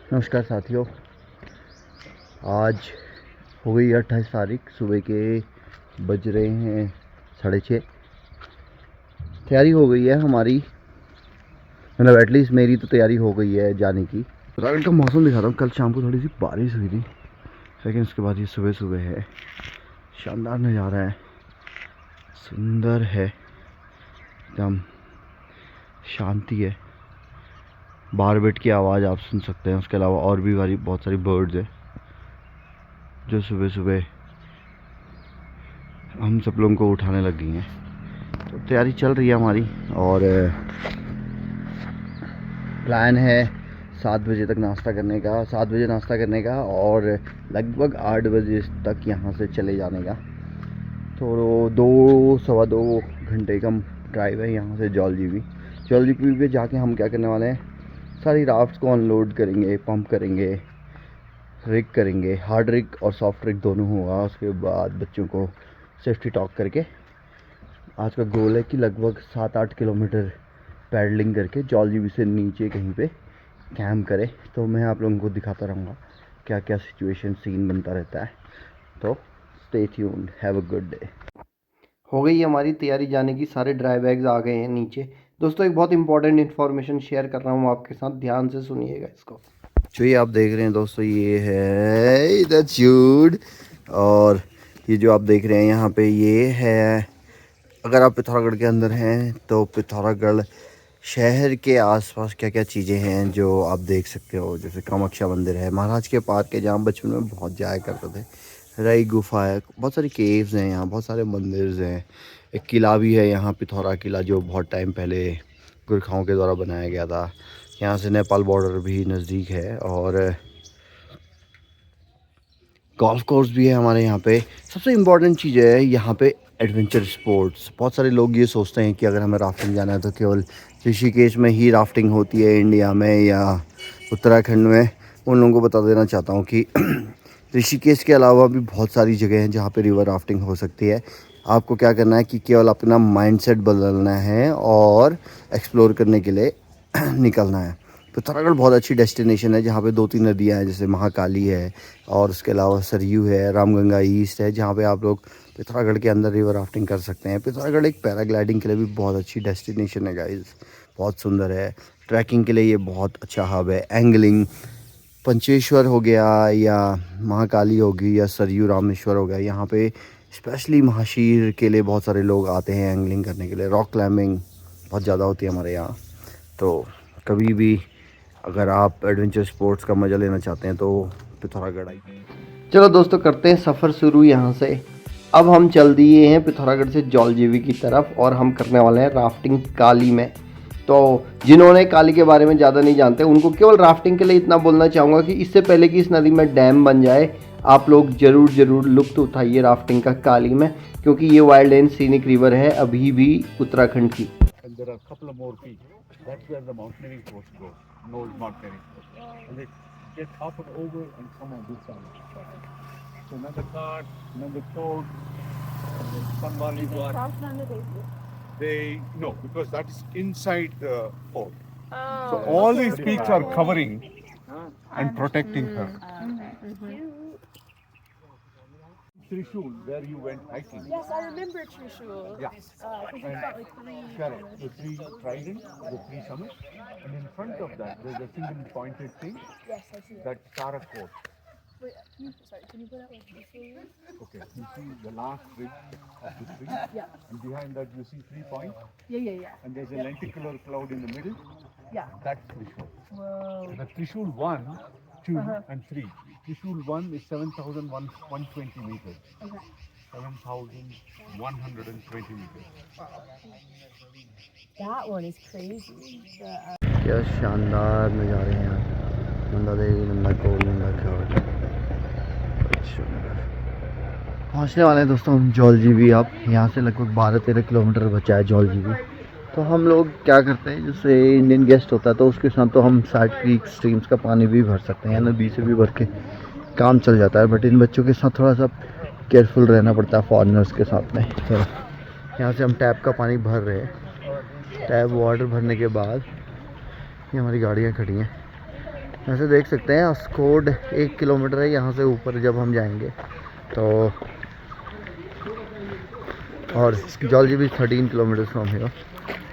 नमस्कार साथियों, आज हो गई 28 तारीख। सुबह के बज रहे हैं 6:30। तैयारी हो गई है हमारी, मतलब एटलीस्ट मेरी तो तैयारी हो गई है जाने की। उत्तराखंड का मौसम दिखा रहा हूँ। कल शाम को थोड़ी सी बारिश हुई थी, लेकिन उसके बाद ये सुबह सुबह है। शानदार नज़ारा है, सुंदर है, एकदम शांति है। बाहर बैठ की आवाज़ आप सुन सकते हैं। उसके अलावा और भी बहुत सारी बर्ड्स है जो सुबह सुबह हम सब लोगों को उठाने लग गई हैं। तो तैयारी चल रही है हमारी, और प्लान है 7 बजे तक नाश्ता करने का, 7 बजे नाश्ता करने का, और लगभग 8 बजे तक यहाँ से चले जाने का। तो 2 सवा 2 घंटे का ड्राइव है यहाँ से जौलजीबी पे जाके हम क्या करने वाले हैं, सारी राफ्ट्स को अनलोड करेंगे, पंप करेंगे, रिग करेंगे। हार्ड रिग और सॉफ्ट रिग दोनों होगा। उसके बाद बच्चों को सेफ्टी टॉक करके आज का गोल है कि लगभग 7-8 किलोमीटर पैडलिंग करके जौलजीबी से नीचे कहीं पे कैंप करें। तो मैं आप लोगों को दिखाता रहूँगा क्या क्या सिचुएशन सीन बनता रहता है। तो stay tuned, have a good day. हो गई हमारी तैयारी जाने की, सारे ड्राई बैग्स आ गए हैं नीचे। दोस्तों, एक बहुत इंपॉर्टेंट इन्फॉर्मेशन शेयर कर रहा हूँ आपके साथ, ध्यान से सुनिएगा इसको। जो ये आप देख रहे हैं दोस्तों, ये है द चूड, और ये जो आप देख रहे हैं यहाँ पे, ये है, अगर आप पिथौरागढ़ के अंदर हैं तो पिथौरागढ़ शहर के आसपास क्या क्या चीज़ें हैं जो आप देख सकते हो। जैसे कामाख्या मंदिर है, महाराज के पार्क है जहाँ बचपन में बहुत जाया करते थे, रई गुफा है, बहुत सारी केव्स हैं यहाँ, बहुत सारे मंदिर हैं। एक किला भी है यहाँ, पिथौरा किला, जो बहुत टाइम पहले गुरखाओं के द्वारा बनाया गया था। यहाँ से नेपाल बॉर्डर भी नज़दीक है, और गोल्फ कोर्स भी है हमारे यहाँ पे। सबसे इम्पॉर्टेंट चीज़ है यहाँ पे एडवेंचर स्पोर्ट्स। बहुत सारे लोग ये सोचते हैं कि अगर हमें राफ्टिंग जाना है तो केवल ऋषिकेश में ही राफ्टिंग होती है इंडिया में या उत्तराखंड में। उन लोगों को बता देना चाहता हूँ कि ऋषिकेश के अलावा भी बहुत सारी जगह हैं जहाँ पे रिवर राफ्टिंग हो सकती है। आपको क्या करना है कि केवल अपना माइंडसेट बदलना है और एक्सप्लोर करने के लिए निकलना है। पिथौरागढ़ बहुत अच्छी डेस्टिनेशन है जहाँ पे 2-3 नदियाँ हैं, जैसे महाकाली है, और उसके अलावा सरयू है, रामगंगा ईस्ट है, जहाँ पे आप लोग पिथौरागढ़ के अंदर रिवर राफ्टिंग कर सकते हैं। पिथौरागढ़ एक पैराग्लाइडिंग के लिए भी बहुत अच्छी डेस्टिनेशन है गाइस, बहुत सुंदर है। ट्रैकिंग के लिए ये बहुत अच्छा हब है। एंगलिंग, पंचेश्वर हो गया या महाकाली होगी या सरयू रामेश्वर हो गया, यहाँ पे स्पेशली महाशीर के लिए बहुत सारे लोग आते हैं एंगलिंग करने के लिए। रॉक क्लाइंबिंग बहुत ज़्यादा होती है हमारे यहाँ। तो कभी भी अगर आप एडवेंचर स्पोर्ट्स का मज़ा लेना चाहते हैं तो पिथौरागढ़ आइए। चलो दोस्तों, करते हैं सफ़र शुरू यहाँ से। अब हम चल दिए हैं पिथौरागढ़ से जौलजीबी की तरफ, और हम करने वाले हैं राफ्टिंग काली में। तो जिन्होंने काली के बारे में ज़्यादा नहीं जानते, उनको केवल राफ्टिंग के लिए इतना बोलना चाहूँगा कि इससे पहले कि इस नदी में डैम बन जाए, आप लोग ज़रूर लुत्फ़ उठाइए राफ्टिंग का काली में, क्योंकि ये वाइल्ड एंड सीनिक रिवर है अभी भी उत्तराखंड की। That's where the mountaineering course goes, Knowles Mountaineering Course. And they get hoppered over and come on this side. So Nandakot, Nandakot, Sunbali Ghat. They no, because that is inside the fort. Oh. So all these peaks are covering and protecting her. Trishul, where you went hiking. Yes, I remember Trishul. Yeah. Because you've got like three. Correct. The three tridents, the three summits, and in front of that, there's a single pointed thing. Yes, I see it. That's Tarakot. Wait, can you put out like Trishul? Okay, you see the last ridge of the tree. Yeah. And behind that, you see 3 points. Yeah. And there's a lenticular cloud in the middle. Yeah. That's Trishul. Whoa. The Trishul 1, 2, and 3. Trishul 1 is 7,120 meters. Okay. 7,120 meters. That one is crazy. क्या शानदार नज़ारे हैं यहाँ। नंदा देवी, नंदा कोल, नंदा घाट, पहुँचने वाले हैं दोस्तों हम जौलजीबी। अब यहाँ से लगभग 12-13 किलोमीटर बचा है जौलजीबी। तो हम लोग क्या करते हैं, जैसे इंडियन गेस्ट होता है तो उसके साथ तो हम साइड क्रीक स्ट्रीम्स का पानी भी भर सकते हैं, नदी से भी भर के काम चल जाता है। बट इन बच्चों के साथ थोड़ा सा केयरफुल रहना पड़ता है, फॉरेनर्स के साथ में। तो यहाँ से हम टैप का पानी भर रहे हैं। टैप वाटर भरने के बाद ये हमारी गाड़ियाँ खड़ी हैं, ऐसे देख सकते हैं अस्कोड 1 किलोमीटर है यहाँ से ऊपर जब हम जाएंगे तो, और Georgie beach 13 kilometre from here.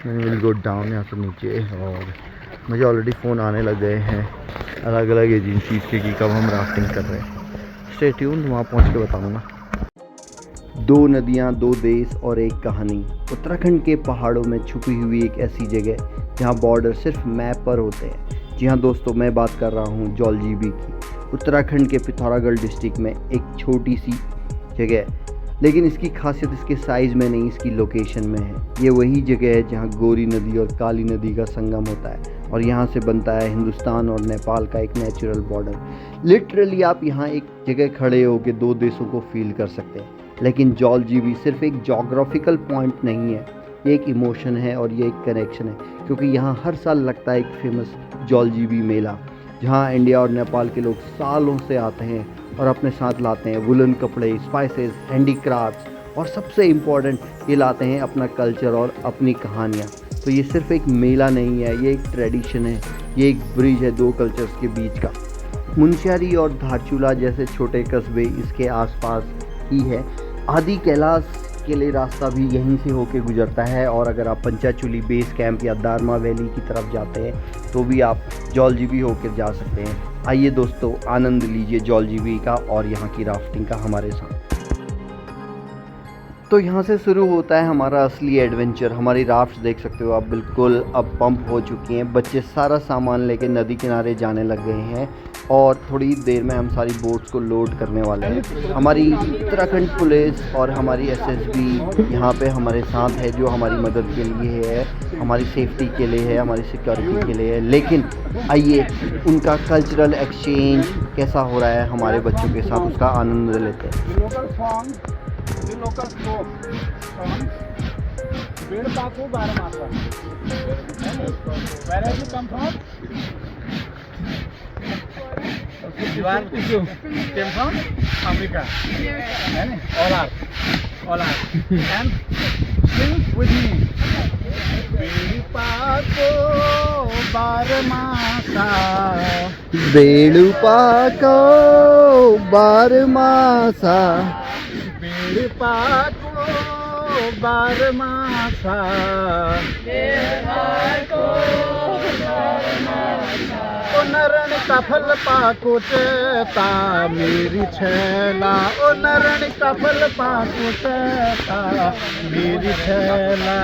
Will go down यहाँ से नीचे। और मुझे ऑलरेडी फ़ोन आने लग गए हैं अलग अलग एजेंसीज के कि कब हम राफ्टिंग कर रहे हैं। स्टे ट्यून्ड, वहाँ पहुँच के बताऊँगा। 2 नदियाँ, 2 देश और एक कहानी। उत्तराखंड के पहाड़ों में छुपी हुई एक ऐसी जगह जहाँ बॉर्डर सिर्फ मैप पर होते हैं। जी हाँ दोस्तों, मैं बात कर रहा हूँ जॉल्जीबी की। उत्तराखंड के पिथौरागढ़ डिस्ट्रिक्ट में एक छोटी सी जगह है, लेकिन इसकी खासियत इसके साइज़ में नहीं, इसकी लोकेशन में है। ये वही जगह है जहाँ गोरी नदी और काली नदी का संगम होता है और यहाँ से बनता है हिंदुस्तान और नेपाल का एक नेचुरल बॉर्डर। लिटरली आप यहाँ एक जगह खड़े हो के 2 देशों को फील कर सकते हैं। लेकिन जॉल्जीबी सिर्फ एक जोग्राफिकल पॉइंट नहीं है, ये एक इमोशन है और ये एक कनेक्शन है, क्योंकि यहाँ हर साल लगता है एक फेमस जॉल्जीबी मेला, जहाँ इंडिया और नेपाल के लोग सालों से आते हैं और अपने साथ लाते हैं वुलन कपड़े, स्पाइसेस, हैंडीक्राफ्ट्स और सबसे इम्पॉर्टेंट ये लाते हैं अपना कल्चर और अपनी कहानियाँ। तो ये सिर्फ एक मेला नहीं है, ये एक ट्रेडिशन है, ये एक ब्रिज है 2 कल्चर्स के बीच का। मुनस्यारी और धारचूला जैसे छोटे कस्बे इसके आसपास ही है। आदि कैलाश के लिए रास्ता भी यहीं से होके गुजरता है और अगर आप पंचाचूली बेस कैंप या दारमा वैली की तरफ जाते हैं तो भी आप जॉल्जीबी होकर जा सकते हैं। आइए दोस्तों, आनंद लीजिए जॉल्जीबी का और यहाँ की राफ्टिंग का हमारे साथ। तो यहाँ से शुरू होता है हमारा असली एडवेंचर। हमारी राफ्ट देख सकते हो आप, बिल्कुल अब पंप हो चुकी हैं। बच्चे सारा सामान लेके नदी किनारे जाने लग गए हैं और थोड़ी देर में हम सारी बोट्स को लोड करने वाले हैं। हमारी उत्तराखंड पुलिस और हमारी एसएसबी यहाँ पे हमारे साथ है, जो हमारी मदद के लिए है, हमारी सेफ्टी के लिए है, हमारी सिक्योरिटी के लिए है। लेकिन आइए उनका कल्चरल एक्सचेंज कैसा हो रहा है हमारे बच्चों के साथ, उसका आनंद लेते हैं। The local folk from Bedpaku, Baramasa. Where have you come from? You are came from America. All are. And sing with me. Bedpaku, Baramasa. बेड़ुपाको बारमासा, बेड़पाको बारमासा, ओ नरण कफल पाकुटता मेरी छैला, ओ नरण कफल पाकुटता मेरी छैला।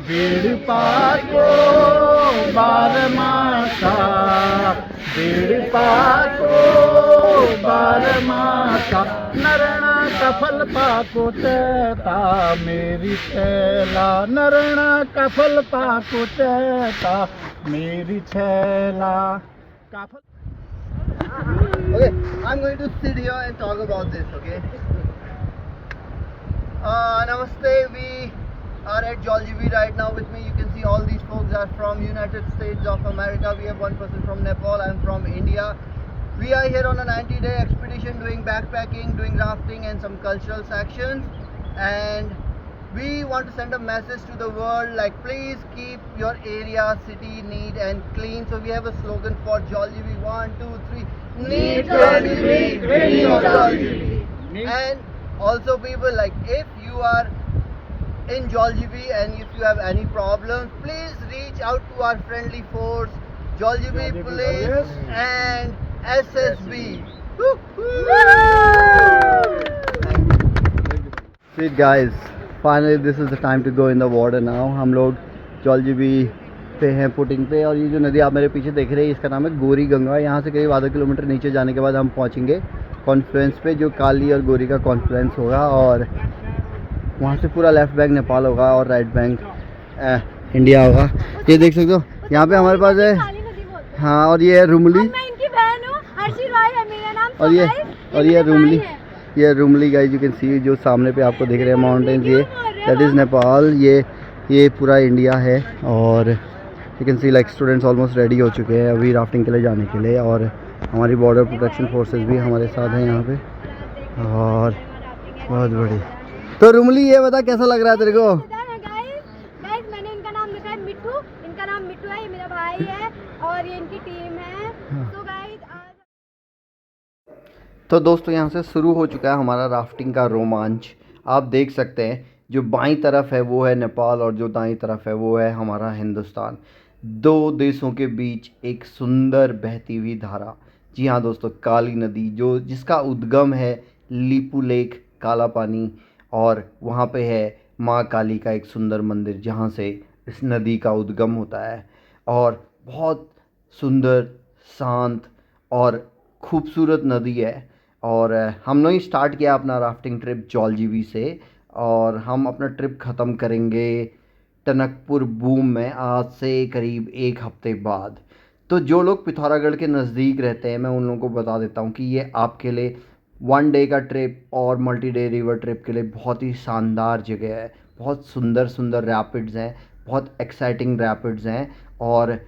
बेड़पाको बारमासा, बेड़पाको बारमासा, नरणा कफल पाकुटता मेरी छैला, नरणा कफल पाकुटता मेरी छैला। Okay, I'm going to sit here and talk about this, okay? Namaste, we are at Joljibi right now. With me you can see all these folks are from United States of America. We have one person from Nepal, I'm from India. We are here on a 90-day expedition doing backpacking, doing rafting and some cultural sections. And we want to send a message to the world, like please keep your area, city neat and clean. So we have a slogan for Joljibi, 1, 2, 3, neat Joljibi, green Joljibi. And also people, like if you are in Joljibi and if you have any problems, please reach out to our friendly force, Joljibi Police and SSB. Sweet guys, finally this is the time to go in the water now. हम लोग जॉल्जीबी पे हैं putting पे, और ये जो नदी आप मेरे पीछे देख रहे हैं इसका नाम है गोरी गंगा। यहाँ से करीब आधा किलोमीटर नीचे जाने के बाद हम पहुँचेंगे कॉन्फ्लुएंस पे, जो काली और गोरी का कॉन्फ्लुएंस होगा, और वहाँ से पूरा लेफ्ट बैंक नेपाल होगा और राइट बैंक इंडिया होगा। ये देख सकते हो यहाँ पे हमारे पास है, हाँ, और ये है रुमली, मैं इनकी बहन हूँ, हर्षी रॉय है मेरा नाम, और ये रुमली, ये रुमली गाइस, यू कैन सी जो सामने पे आपको दिख रहे हैं माउंटेन्स, ये दैट इज़ नेपाल, ये पूरा इंडिया है। और you can see like students almost ready हो चुके हैं अभी राफ्टिंग के लिए जाने के लिए, और हमारी बॉर्डर प्रोटेक्शन फोर्सेस भी हमारे साथ हैं यहाँ पे, और बहुत बड़ी। तो रुमली ये बता कैसा लग रहा है तेरे को? गाइस मैंने इनका नाम लिखा है मिट्टू, इनका नाम मिट्टू है, ये मेरा भाई है और ये इनकी टीम है। तो दोस्तों यहाँ से शुरू हो चुका है हमारा राफ्टिंग का रोमांच। आप देख सकते हैं जो बाईं तरफ है वो है नेपाल और जो दाईं तरफ है वो है हमारा हिंदुस्तान। दो देशों के बीच एक सुंदर बहती हुई धारा। जी हाँ दोस्तों, काली नदी जो जिसका उद्गम है लीपू लेक, काला पानी, और वहाँ पे है माँ काली का एक सुंदर मंदिर जहाँ से इस नदी का उद्गम होता है। और बहुत सुंदर, शांत और खूबसूरत नदी है। और हमने ही स्टार्ट किया अपना राफ्टिंग ट्रिप जौलजीबी से, और हम अपना ट्रिप ख़त्म करेंगे टनकपुर बूम में आज से करीब 1 हफ्ते बाद। तो जो लोग पिथौरागढ़ के नज़दीक रहते हैं, मैं उन लोगों को बता देता हूँ कि ये आपके लिए 1 डे का ट्रिप और मल्टी डे रिवर ट्रिप के लिए बहुत ही शानदार जगह है। बहुत सुंदर सुंदर रैपिड्स हैं, बहुत एक्साइटिंग रैपिड्स हैं, और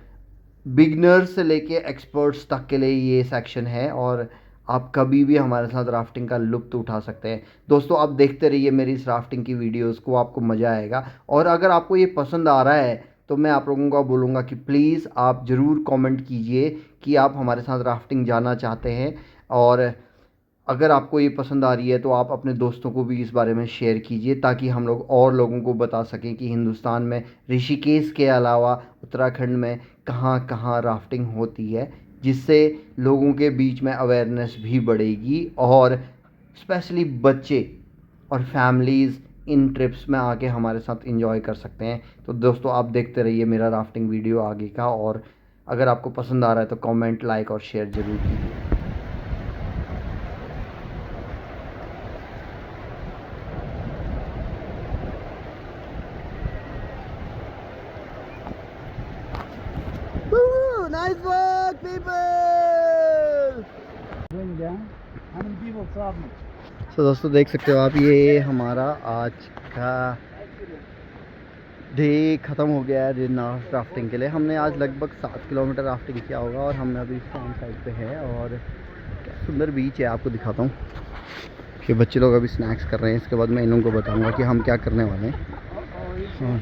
बिगनर्स से लेके एक्सपर्ट्स तक के लिए ये सेक्शन है। और आप कभी भी हमारे साथ राफ्टिंग का लुत्फ़ उठा सकते हैं। दोस्तों आप देखते रहिए मेरी इस राफ्टिंग की वीडियोस को, आपको मज़ा आएगा। और अगर आपको ये पसंद आ रहा है तो मैं आप लोगों को बोलूँगा कि प्लीज़ आप ज़रूर कमेंट कीजिए कि आप हमारे साथ राफ्टिंग जाना चाहते हैं। और अगर आपको ये पसंद आ रही है तो आप अपने दोस्तों को भी इस बारे में शेयर कीजिए, ताकि हम लोग और लोगों को बता सकें कि हिंदुस्तान में ऋषिकेश के अलावा उत्तराखंड में कहाँ कहाँ राफ्टिंग होती है, जिससे लोगों के बीच में अवेयरनेस भी बढ़ेगी और स्पेशली बच्चे और फैमिलीज़ इन ट्रिप्स में आके हमारे साथ एंजॉय कर सकते हैं। तो दोस्तों आप देखते रहिए मेरा राफ्टिंग वीडियो आगे का, और अगर आपको पसंद आ रहा है तो कमेंट, लाइक और शेयर ज़रूर कीजिए। Nice work, people! Bring down. How many people saw me? तो दोस्तों देख सकते हो आप, ये हमारा आज का डे ख़त्म हो गया है राफ्टिंग के लिए। हमने आज लगभग 7 किलोमीटर राफ्टिंग किया होगा, और हम अभी फ्रंट साइड पे है। और क्या सुंदर बीच है, आपको दिखाता हूँ कि बच्चे लोग अभी स्नैक्स कर रहे हैं। इसके बाद मैं इन लोगों को बताऊँगा कि हम क्या करने वाले हैं। हाँ।